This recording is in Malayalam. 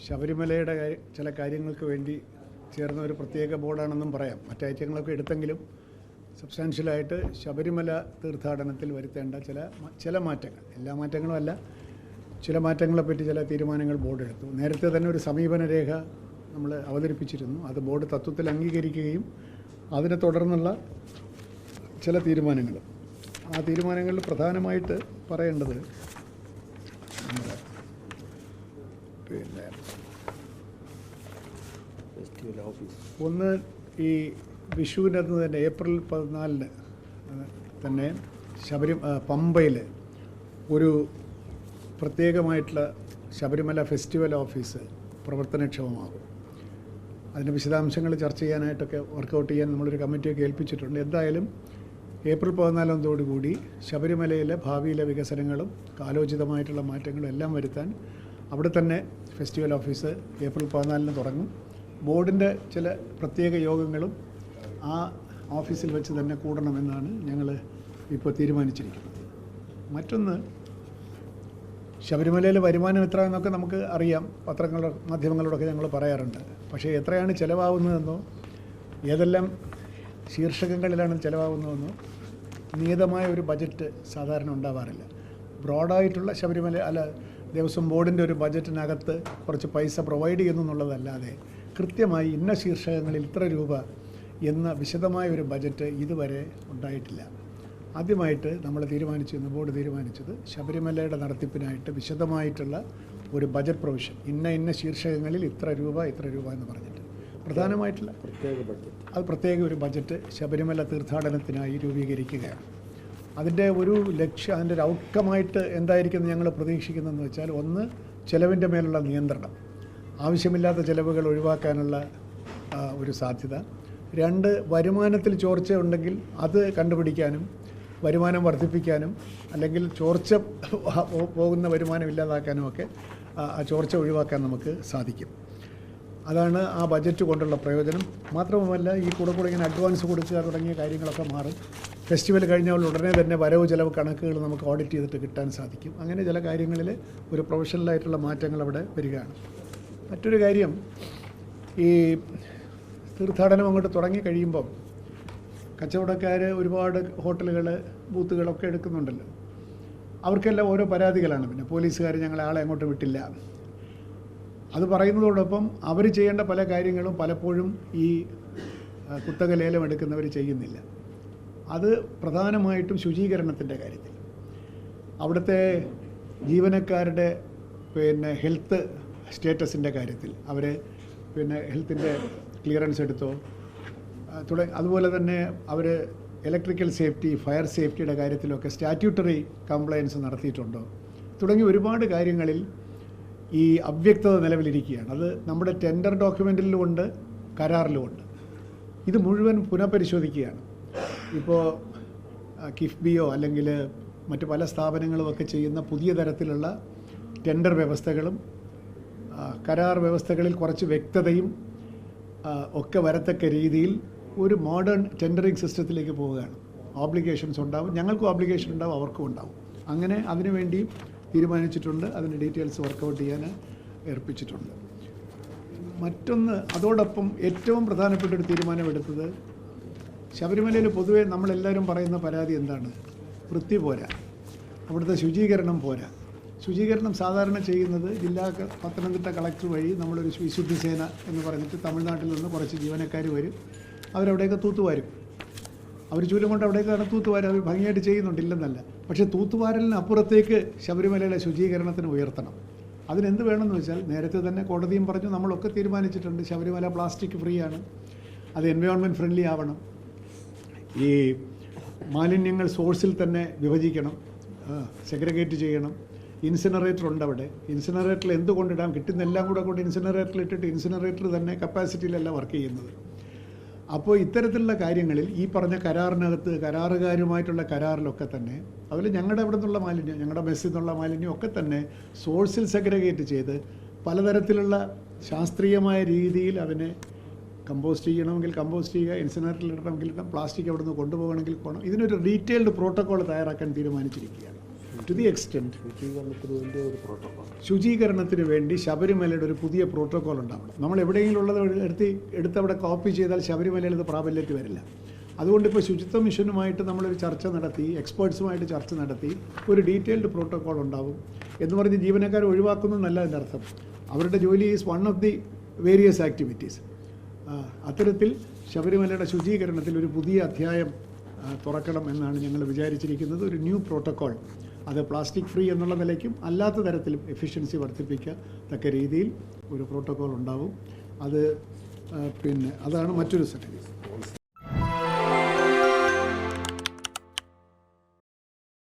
ശബരിമലയുടെ ചില കാര്യങ്ങൾക്ക് വേണ്ടി ചേർന്ന ഒരു പ്രത്യേക ബോർഡാണെന്നും പറയാം. മറ്റൈറ്റങ്ങളൊക്കെ എടുത്തെങ്കിലും സബ്സ്റ്റാൻഷ്യലായിട്ട് ശബരിമല തീർത്ഥാടനത്തിൽ വരുത്തേണ്ട ചില മാറ്റങ്ങൾ, എല്ലാ മാറ്റങ്ങളും അല്ല, ചില മാറ്റങ്ങളെപ്പറ്റി ചില തീരുമാനങ്ങൾ ബോർഡ് എടുത്തു. നേരത്തെ തന്നെ ഒരു സമീപന രേഖ നമ്മൾ അവതരിപ്പിച്ചിരുന്നു. അത് ബോർഡ് തത്വത്തിൽ അംഗീകരിക്കുകയും അതിനെ തുടർന്നുള്ള ചില തീരുമാനങ്ങൾ, ആ തീരുമാനങ്ങളിൽ പ്രധാനമായിട്ട് പറയേണ്ടത് പിന്നെ ഒന്ന്, ഈ വിഷുവിൻ്റെ അന്ന് തന്നെ ഏപ്രിൽ 14 തന്നെ പമ്പയിൽ ഒരു പ്രത്യേകമായിട്ടുള്ള ശബരിമല ഫെസ്റ്റിവൽ ഓഫീസ് പ്രവർത്തനക്ഷമമാകും. അതിൻ്റെ വിശദാംശങ്ങൾ ചർച്ച ചെയ്യാനായിട്ടൊക്കെ വർക്കൗട്ട് ചെയ്യാൻ നമ്മളൊരു കമ്മിറ്റിയൊക്കെ ഏൽപ്പിച്ചിട്ടുണ്ട്. എന്തായാലും ഏപ്രിൽ 14 ശബരിമലയിലെ ഭാവിയിലെ വികസനങ്ങളും കാലോചിതമായിട്ടുള്ള മാറ്റങ്ങളും എല്ലാം വരുത്താൻ അവിടെ തന്നെ ഫെസ്റ്റിവൽ ഓഫീസ് ഏപ്രിൽ 14 തുടങ്ങും. ബോർഡിൻ്റെ ചില പ്രത്യേക യോഗങ്ങളും ആ ഓഫീസിൽ വെച്ച് തന്നെ കൂടണമെന്നാണ് ഞങ്ങൾ ഇപ്പോൾ തീരുമാനിച്ചിരിക്കുന്നത്. മറ്റൊന്ന്, ശബരിമലയിലെ വരുമാനം എത്ര എന്നൊക്കെ നമുക്ക് അറിയാം, മാധ്യമങ്ങളോടൊക്കെ ഞങ്ങൾ പറയാറുണ്ട്. പക്ഷേ എത്രയാണ് ചിലവാകുന്നതെന്നോ ഏതെല്ലാം ശീർഷകങ്ങളിലാണ് ചിലവാകുന്നതെന്നോ നിയതമായ ഒരു ബജറ്റ് സാധാരണ ഉണ്ടാവാറില്ല. ബ്രോഡായിട്ടുള്ള ദേവസ്വം ബോർഡിൻ്റെ ഒരു ബജറ്റിനകത്ത് കുറച്ച് പൈസ പ്രൊവൈഡ് ചെയ്യുന്നു എന്നുള്ളതല്ലാതെ കൃത്യമായി ഇന്ന ശീർഷകങ്ങളിൽ ഇത്ര രൂപ എന്ന വിശദമായ ഒരു ബജറ്റ് ഇതുവരെ ഉണ്ടായിട്ടില്ല. ആദ്യമായിട്ട് നമ്മൾ ബോർഡ് തീരുമാനിച്ചത് ശബരിമലയുടെ നടത്തിപ്പിനായിട്ട് വിശദമായിട്ടുള്ള ഒരു ബജറ്റ് പ്രൊവിഷൻ, ഇന്ന ശീർഷകങ്ങളിൽ ഇത്ര രൂപ എന്ന് പറഞ്ഞിട്ട് പ്രധാനമായിട്ടുള്ള പ്രത്യേക ഒരു ബജറ്റ് ശബരിമല തീർത്ഥാടനത്തിനായി രൂപീകരിക്കുകയാണ്. അതിൻ്റെ ഒരു ലക്ഷ്യം, അതിൻ്റെ ഒരു ഔട്ട്കമായിട്ട് എന്തായിരിക്കും ഞങ്ങൾ പ്രതീക്ഷിക്കുന്നതെന്ന് വെച്ചാൽ, ഒന്ന്, ചെലവിൻ്റെ മേലുള്ള നിയന്ത്രണം, ആവശ്യമില്ലാത്ത ചെലവുകൾ ഒഴിവാക്കാനുള്ള ഒരു സാധ്യത. രണ്ട്, വരുമാനത്തിൽ ചോർച്ച ഉണ്ടെങ്കിൽ അത് കണ്ടുപിടിക്കാനും വരുമാനം വർദ്ധിപ്പിക്കാനും, അല്ലെങ്കിൽ ചോർച്ച പോകുന്ന വരുമാനം ഇല്ലാതാക്കാനും ഒക്കെ ആ ചോർച്ച ഒഴിവാക്കാൻ നമുക്ക് സാധിക്കും. അതാണ് ആ ബജറ്റ് കൊണ്ടുള്ള പ്രയോജനം. മാത്രവുമല്ല, ഈ കൂടെ ഇങ്ങനെ അഡ്വാൻസ് കൊടുക്കുക തുടങ്ങിയ കാര്യങ്ങളൊക്കെ മാറും. ഫെസ്റ്റിവൽ കഴിഞ്ഞാൽ ഉടനെ തന്നെ വരവ് ചിലവ് കണക്കുകൾ നമുക്ക് ഓഡിറ്റ് ചെയ്തിട്ട് കിട്ടാൻ സാധിക്കും. അങ്ങനെ ചില കാര്യങ്ങളിൽ ഒരു പ്രൊഫഷണലായിട്ടുള്ള മാറ്റങ്ങൾ അവിടെ വരികയാണ്. മറ്റൊരു കാര്യം, ഈ തീർത്ഥാടനം അങ്ങോട്ട് തുടങ്ങി കഴിയുമ്പം കച്ചവടക്കാർ ഒരുപാട് ഹോട്ടലുകൾ, ബൂത്തുകളൊക്കെ എടുക്കുന്നുണ്ടല്ലോ. അവർക്കെല്ലാം ഓരോ പരാതികളാണ്. പിന്നെ പോലീസുകാർ ഞങ്ങളെ ആളെ അങ്ങോട്ട് വിട്ടില്ല, അത് പറയുന്നതോടൊപ്പം അവർ ചെയ്യേണ്ട പല കാര്യങ്ങളും പലപ്പോഴും ഈ കുത്തക ലേലം എടുക്കുന്നവർ ചെയ്യുന്നില്ല. അത് പ്രധാനമായിട്ടും ശുചീകരണത്തിൻ്റെ കാര്യത്തിൽ, അവിടുത്തെ ജീവനക്കാരുടെ ഹെൽത്ത് സ്റ്റേറ്റസിൻ്റെ കാര്യത്തിൽ അവർ ഹെൽത്തിൻ്റെ ക്ലിയറൻസ് എടുത്തോ, അതുപോലെ തന്നെ അവർ ഇലക്ട്രിക്കൽ സേഫ്റ്റി, ഫയർ സേഫ്റ്റിയുടെ കാര്യത്തിലൊക്കെ സ്റ്റാറ്റ്യൂട്ടറി കംപ്ലയൻസ് നടത്തിയിട്ടുണ്ടോ തുടങ്ങി ഒരുപാട് കാര്യങ്ങളിൽ ഈ അവ്യക്തത നിലവിലിരിക്കുകയാണ്. അത് നമ്മുടെ ടെൻഡർ ഡോക്യുമെൻറ്റിലുമുണ്ട്, കരാറിലുമുണ്ട്. ഇത് മുഴുവൻ പുനഃപരിശോധിക്കുകയാണ്. ഇപ്പോൾ കിഫ്ബിയോ അല്ലെങ്കിൽ മറ്റ് പല സ്ഥാപനങ്ങളുമൊക്കെ ചെയ്യുന്ന പുതിയ തരത്തിലുള്ള ടെൻഡർ വ്യവസ്ഥകളും കരാർ വ്യവസ്ഥകളിൽ കുറച്ച് വ്യക്തതയും ഒക്കെ വരത്തക്ക രീതിയിൽ ഒരു മോഡേൺ ടെൻഡറിങ് സിസ്റ്റത്തിലേക്ക് പോവുകയാണ്. ഓബ്ലിഗേഷൻസ് ഉണ്ടാവും, ഞങ്ങൾക്കും ഓബ്ലിഗേഷൻ ഉണ്ടാവും, അവർക്കും ഉണ്ടാവും. അങ്ങനെ അതിനുവേണ്ടി തീരുമാനിച്ചിട്ടുണ്ട്. അതിൻ്റെ ഡീറ്റെയിൽസ് വർക്കൗട്ട് ചെയ്യാൻ ഏർപ്പിച്ചിട്ടുണ്ട്. മറ്റൊന്ന്, അതോടൊപ്പം ഏറ്റവും പ്രധാനപ്പെട്ടൊരു തീരുമാനമെടുത്തത്, ശബരിമലയിൽ പൊതുവേ നമ്മളെല്ലാവരും പറയുന്ന പരാതി എന്താണ്? വൃത്തി പോരാ, അവിടുത്തെ ശുചീകരണം പോരാ. ശുചീകരണം സാധാരണ ചെയ്യുന്നത് പത്തനംതിട്ട കളക്ടർ വഴി നമ്മളൊരു വിശുദ്ധി സേന എന്ന് പറഞ്ഞിട്ട് തമിഴ്നാട്ടിൽ നിന്ന് കുറച്ച് ജീവനക്കാർ വരും, അവരവിടെയൊക്കെ തൂത്തുവാരും. അവർ ചൂലും കൊണ്ട് അവിടേക്കാണ് തൂത്തുവാരും, അവർ ഭംഗിയായിട്ട് ചെയ്യുന്നുണ്ടില്ലെന്നല്ല. പക്ഷേ തൂത്തുവാരലിന് അപ്പുറത്തേക്ക് ശബരിമലയിലെ ശുചീകരണത്തിന് ഉയർത്തണം. അതിനെന്ത് വേണമെന്ന് വെച്ചാൽ, നേരത്തെ തന്നെ കോടതിയും പറഞ്ഞു, നമ്മളൊക്കെ തീരുമാനിച്ചിട്ടുണ്ട്, ശബരിമല പ്ലാസ്റ്റിക് ഫ്രീ ആണ്, അത് എൻവയോൺമെൻറ്റ് ഫ്രണ്ട്ലി ആവണം, ഈ മാലിന്യങ്ങൾ സോഴ്സിൽ തന്നെ വിഭജിക്കണം, സെഗ്രിഗേറ്റ് ചെയ്യണം. ഇൻസിനറേറ്റർ ഉണ്ട് അവിടെ. ഇൻസിനറേറ്ററിൽ എന്തുകൊണ്ടിടാം, കിട്ടുന്നെല്ലാം കൂടെ ഇൻസിനറേറ്ററിൽ ഇട്ടിട്ട് ഇൻസിനറേറ്റർ തന്നെ കപ്പാസിറ്റിയിലല്ല വർക്ക് ചെയ്യുന്നത്. അപ്പോൾ ഇത്തരത്തിലുള്ള കാര്യങ്ങളിൽ ഈ പറഞ്ഞ കരാറിനകത്ത്, കരാറുകാരുമായിട്ടുള്ള കരാറിലൊക്കെ തന്നെ, അതിൽ ഞങ്ങളുടെ അവിടെ നിന്നുള്ള മാലിന്യം, ഞങ്ങളുടെ മെസ്സിൽ നിന്നുള്ള മാലിന്യം ഒക്കെ തന്നെ സോഴ്സിൽ സെഗ്രിഗേറ്റ് ചെയ്ത് പലതരത്തിലുള്ള ശാസ്ത്രീയമായ രീതിയിൽ അതിനെ കമ്പോസ്റ്റ് ചെയ്യണമെങ്കിൽ കമ്പോസ്റ്റ് ചെയ്യുക, ഇൻസിനറേറ്ററിൽ ഇടണമെങ്കിൽ ഇടാം, പ്ലാസ്റ്റിക് അവിടെ നിന്ന് കൊണ്ടുപോകണമെങ്കിൽ പോകണം. ഇതിനൊരു ഡീറ്റെയിൽഡ് പ്രോട്ടോക്കോൾ തയ്യാറാക്കാൻ തീരുമാനിച്ചിരിക്കുകയാണ്. ടു ദി എക്സ്റ്റെൻറ്റ് ശുചീകരണത്തിന് വേണ്ടി ശബരിമലയുടെ ഒരു പുതിയ പ്രോട്ടോക്കോൾ ഉണ്ടാവണം. നമ്മൾ എവിടെയെങ്കിലും ഉള്ളത് എടുത്ത് അവിടെ കോപ്പി ചെയ്താൽ ശബരിമലയിൽ ഇത് പ്രാബല്യത്തിൽ വരില്ല. അതുകൊണ്ട് ഇപ്പോൾ ശുചിത്വ മിഷനുമായിട്ട് നമ്മളൊരു ചർച്ച നടത്തി, എക്സ്പേർട്സുമായിട്ട് ചർച്ച നടത്തി ഒരു ഡീറ്റെയിൽഡ് പ്രോട്ടോക്കോൾ ഉണ്ടാവും എന്ന് പറഞ്ഞ് ജീവനക്കാരെ ഒഴിവാക്കുന്നു എന്നല്ല അതിൻ്റെ അർത്ഥം. അവരുടെ ജോലി is one of the various activities. അത്തരത്തിൽ ശബരിമലയുടെ ശുചീകരണത്തിൽ ഒരു പുതിയ അധ്യായം തുറക്കണം എന്നാണ് ഞങ്ങൾ വിചാരിച്ചിരിക്കുന്നത്. ഒരു ന്യൂ പ്രോട്ടോക്കോൾ, അത് പ്ലാസ്റ്റിക് ഫ്രീ എന്നുള്ള നിലയ്ക്കും അല്ലാത്ത തരത്തിലും എഫിഷ്യൻസി വർദ്ധിപ്പിക്കത്തക്ക രീതിയിൽ ഒരു പ്രോട്ടോക്കോൾ ഉണ്ടാവും. അത് അതാണ് മറ്റൊരു സംഗതി.